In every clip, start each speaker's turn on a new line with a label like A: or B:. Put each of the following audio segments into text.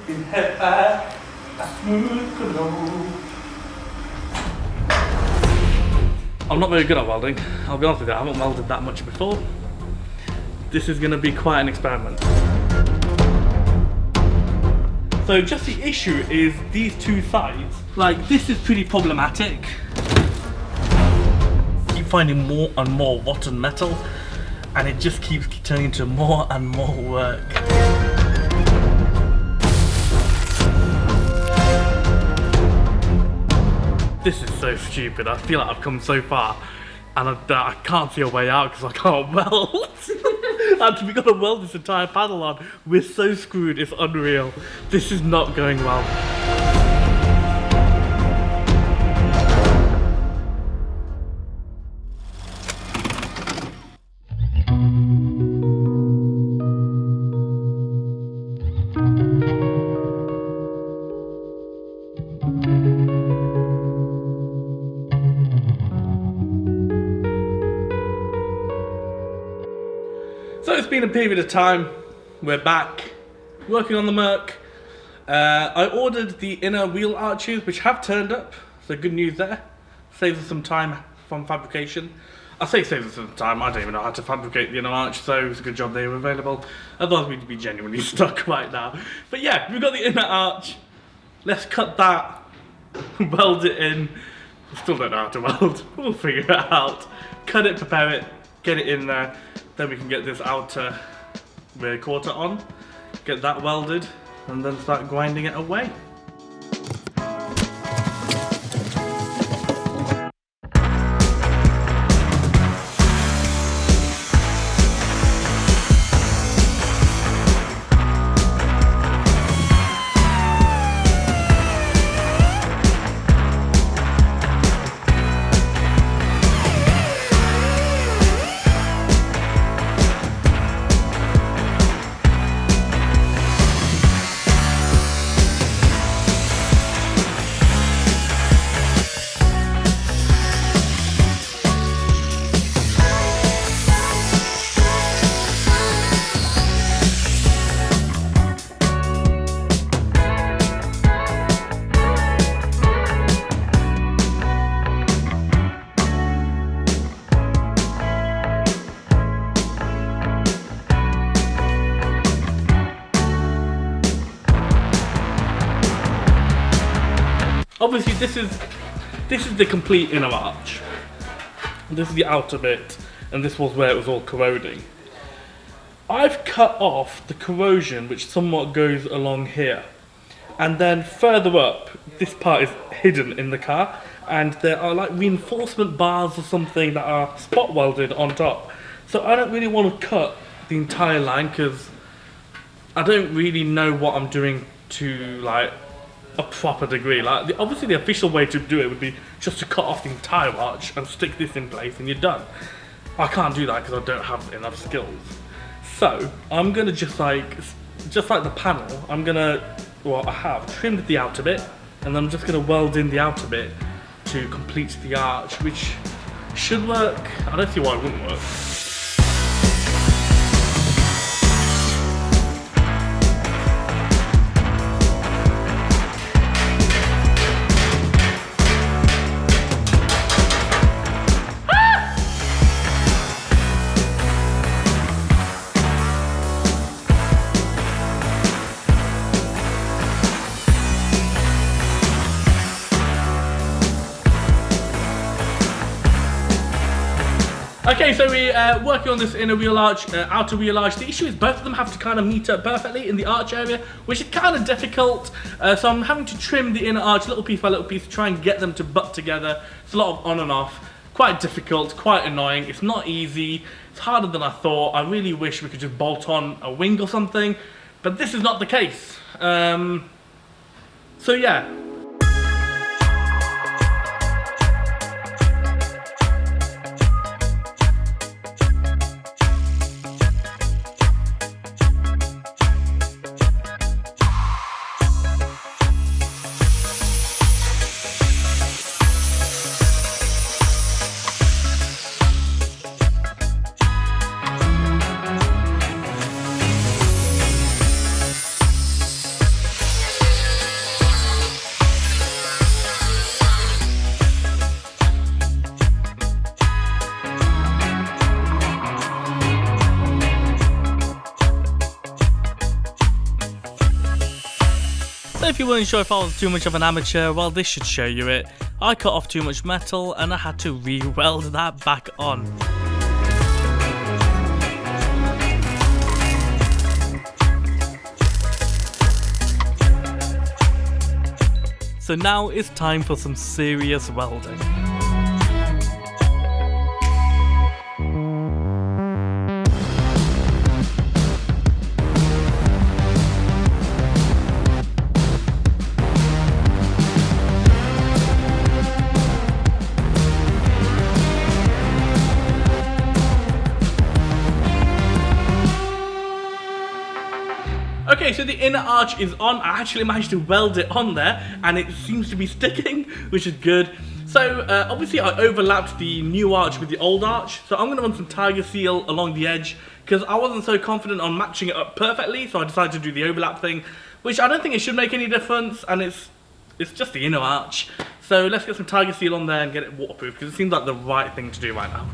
A: can head back a smooth glow. I'm not very good at welding, I'll be honest with you, I haven't welded that much before. This is going to be quite an experiment. So just the issue is these two sides, like this is pretty problematic. Keep finding more and more rotten metal and it just keeps turning into more and more work. This is so stupid, I feel like I've come so far and I can't see a way out because I can't weld. And we've got to weld this entire panel on. We're so screwed, it's unreal. This is not going well. So it's been a period of time, we're back, working on the Merc. I ordered the inner wheel arches which have turned up, so good news there. Saves us some time from fabrication. I say saves us some time, I don't even know how to fabricate the inner arch, so it's a good job they were available. Otherwise we'd be genuinely stuck right now. But yeah, we've got the inner arch, let's cut that, weld it in. I still don't know how to weld, we'll figure it out. Cut it, prepare it, get it in there. Then we can get this outer rear quarter on, get that welded, and then start grinding it away. Obviously this is the complete inner arch. This is the outer bit, and this was where it was all corroding. I've cut off the corrosion which somewhat goes along here. And then further up, this part is hidden in the car, and there are like reinforcement bars or something that are spot welded on top. So I don't really want to cut the entire line because I don't really know what I'm doing to like a proper degree. Like obviously the official way to do it would be just to cut off the entire arch and stick this in place and you're done. I can't do that because I don't have enough skills. So I'm gonna just like the panel, I have trimmed the outer bit and then I'm just gonna weld in the outer bit to complete the arch, which should work. I don't see why it wouldn't work. Okay, so we're working on this inner wheel arch, outer wheel arch. The issue is both of them have to kind of meet up perfectly in the arch area, which is kind of difficult. So I'm having to trim the inner arch little piece by little piece to try and get them to butt together. It's a lot of on and off. Quite difficult, quite annoying. It's not easy. It's harder than I thought. I really wish we could just bolt on a wing or something, but this is not the case. So yeah. So if you weren't sure if I was too much of an amateur, well this should show you it. I cut off too much metal and I had to re-weld that back on. So now it's time for some serious welding. Okay, so the inner arch is on. I actually managed to weld it on there and it seems to be sticking, which is good. So obviously I overlapped the new arch with the old arch, so I'm going to run some Tiger Seal along the edge because I wasn't so confident on matching it up perfectly, so I decided to do the overlap thing, which I don't think it should make any difference, and it's just the inner arch. So let's get some Tiger Seal on there and get it waterproof because it seems like the right thing to do right now.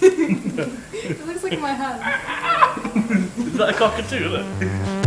B: It looks like my hand.
A: Is that a cockatoo then?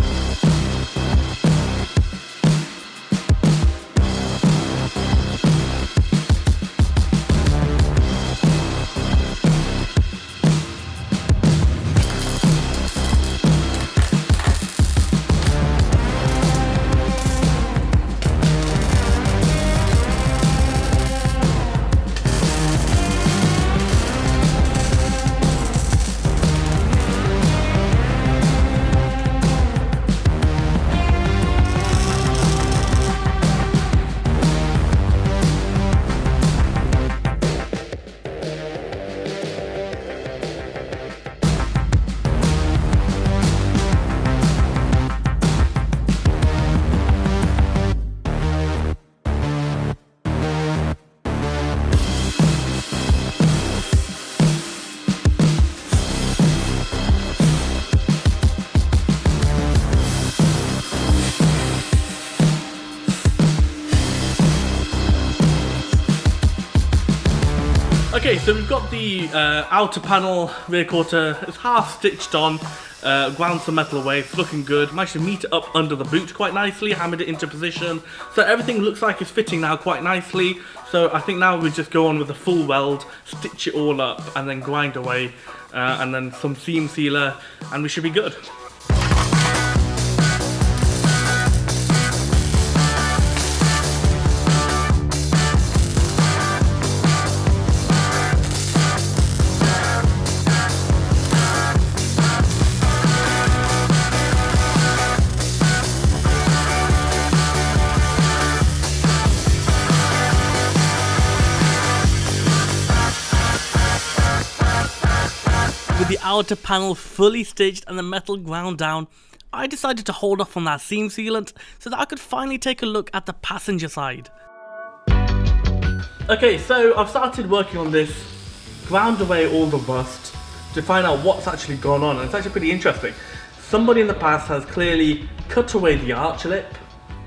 A: Okay, so we've got the outer panel rear quarter. It's half stitched on, ground some metal away, it's looking good. Managed to meet it up under the boot quite nicely, hammered it into position. So everything looks like it's fitting now quite nicely. So I think now we just go on with the full weld, stitch it all up and then grind away, and then some seam sealer and we should be good. With the outer panel fully stitched and the metal ground down, I decided to hold off on that seam sealant so that I could finally take a look at the passenger side. Okay, so I've started working on this, ground away all the rust to find out what's actually gone on, and it's actually pretty interesting. Somebody in the past has clearly cut away the arch lip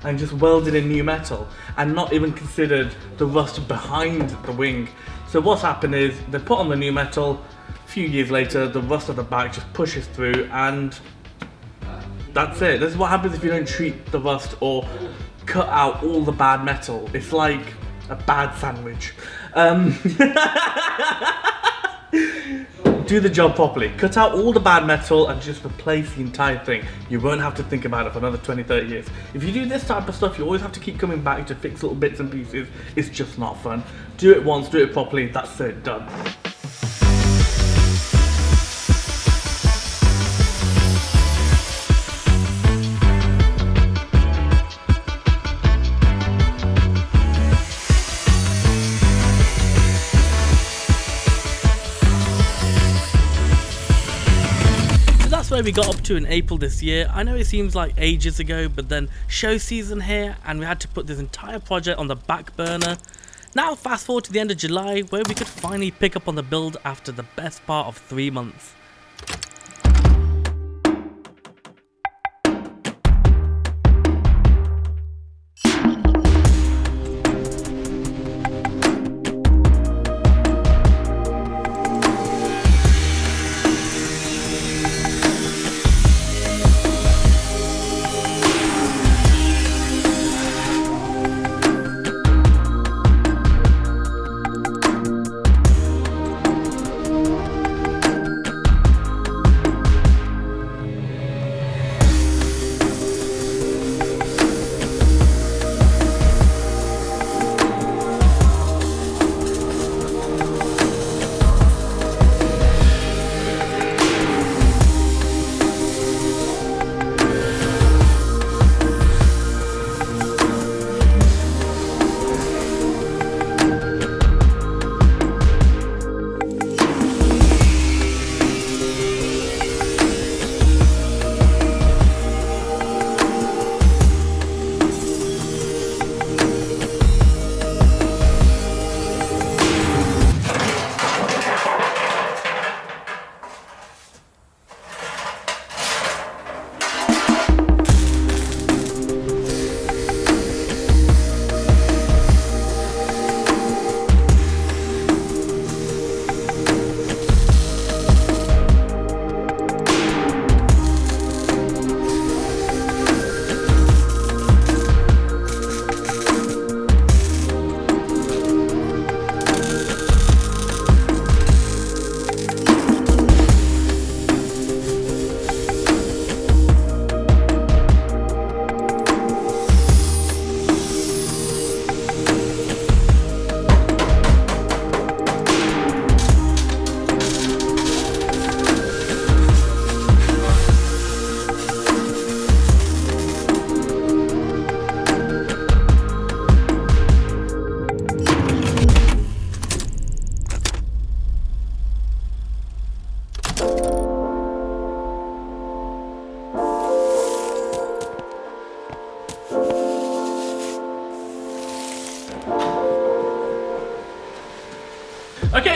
A: and just welded in new metal and not even considered the rust behind the wing. So what's happened is they put on the new metal. A few years later, the rust at the back just pushes through and that's it. This is what happens if you don't treat the rust or cut out all the bad metal. It's like a bad sandwich. Do the job properly. Cut out all the bad metal and just replace the entire thing. You won't have to think about it for another 20-30 years. If you do this type of stuff, you always have to keep coming back to fix little bits and pieces. It's just not fun. Do it once, do it properly, that's it, done. That's where we got up to in April this year. I know it seems like ages ago, but then show season here and we had to put this entire project on the back burner. Now fast forward to the end of July where we could finally pick up on the build after the best part of 3 months.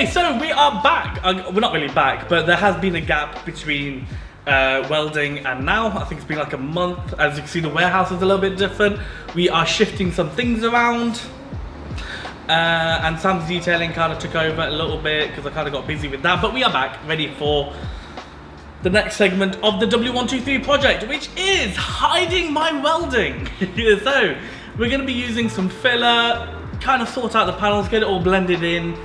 A: Okay, so we are back. We're not really back, but there has been a gap between welding and now. I think it's been like a month. As you can see, the warehouse is a little bit different. We are shifting some things around. And Sam's detailing kind of took over a little bit because I kind of got busy with that. But we are back, ready for the next segment of the W123 project, which is hiding my welding. So we're going to be using some filler, kind of sort out the panels, get it all blended in,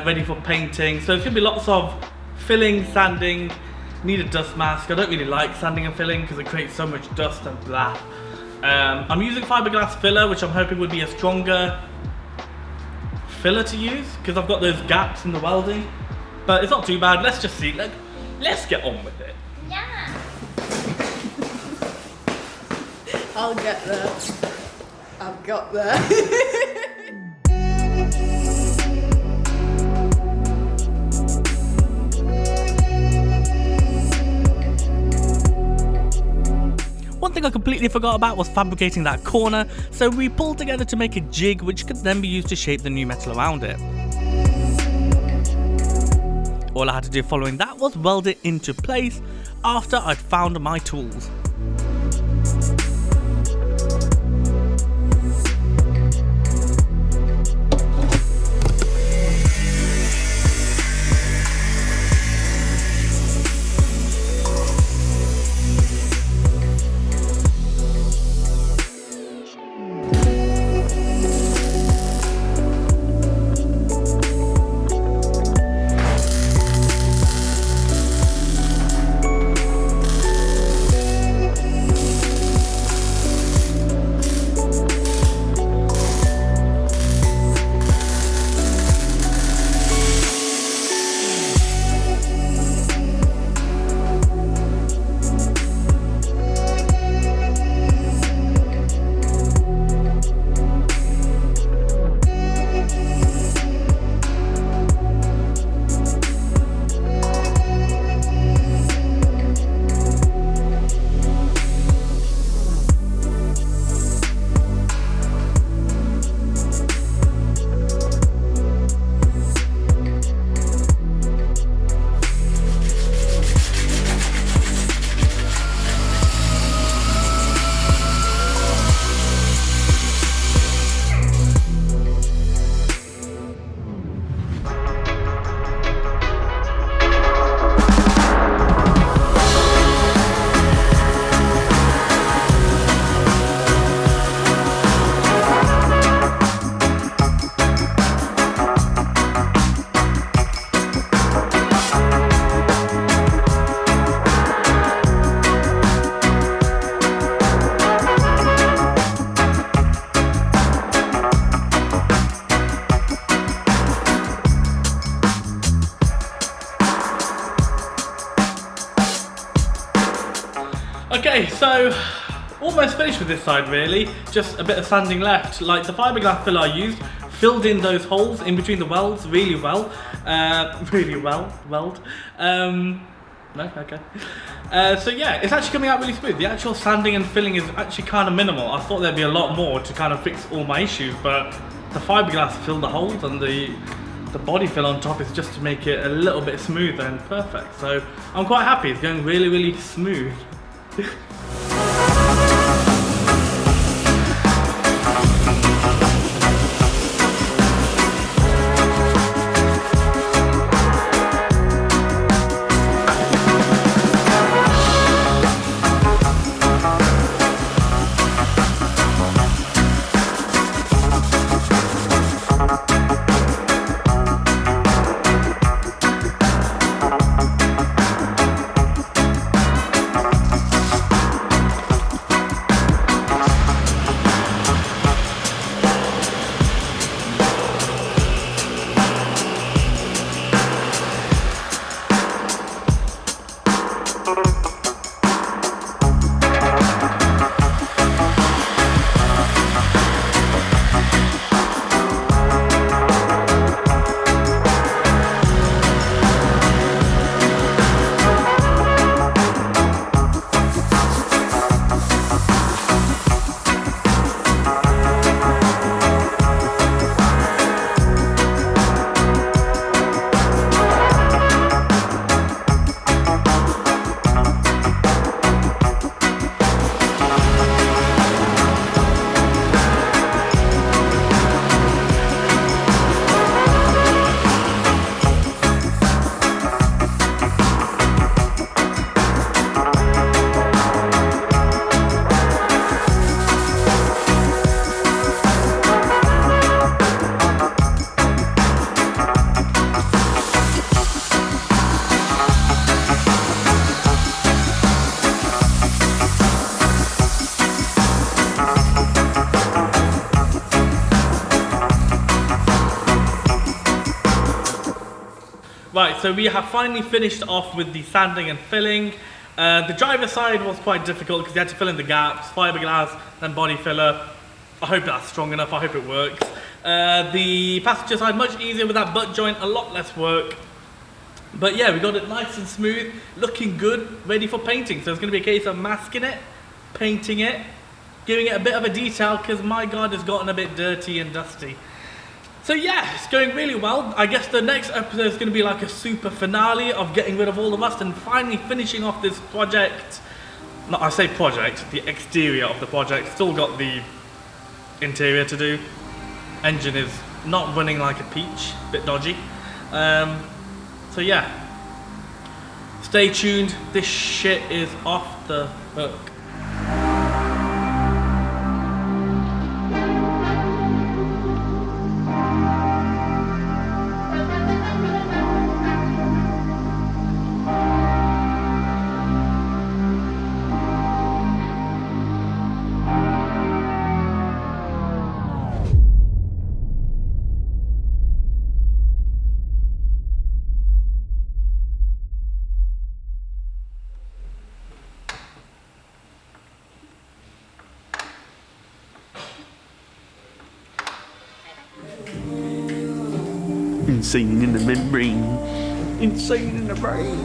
A: ready for painting. So it's going to be lots of filling, sanding, need a dust mask. I don't really like sanding and filling because it creates so much dust and blah. I'm using fiberglass filler, which I'm hoping would be a stronger filler to use because I've got those gaps in the welding. But it's not too bad. Let's just see. Let's get on with it.
B: Yeah. I'll get there. I've got there.
A: One thing I completely forgot about was fabricating that corner, so we pulled together to make a jig which could then be used to shape the new metal around it. All I had to do following that was weld it into place after I'd found my tools. Okay, so almost finished with this side really, just a bit of sanding left. Like the fiberglass filler I used filled in those holes in between the welds really well. No? Okay. So yeah, it's actually coming out really smooth. The actual sanding and filling is actually kind of minimal. I thought there'd be a lot more to kind of fix all my issues, but the fiberglass filled the holes and the body fill on top is just to make it a little bit smoother and perfect. So I'm quite happy, it's going really, really smooth. Right, so we have finally finished off with the sanding and filling. The driver's side was quite difficult because you had to fill in the gaps, fiberglass, then body filler. I hope that's strong enough, I hope it works. The passenger side, much easier with that butt joint, a lot less work. But yeah, we got it nice and smooth, looking good, ready for painting. So it's going to be a case of masking it, painting it, giving it a bit of a detail because my god, it's gotten a bit dirty and dusty. So yeah, it's going really well. I guess the next episode is going to be like a super finale of getting rid of all the rust and finally finishing off this project. No, I say project, the exterior of the project. Still got the interior to do. Engine is not running like a peach, a bit dodgy. So yeah, stay tuned. This shit is off the hook.
C: Insane in the membrane. Insane in the brain.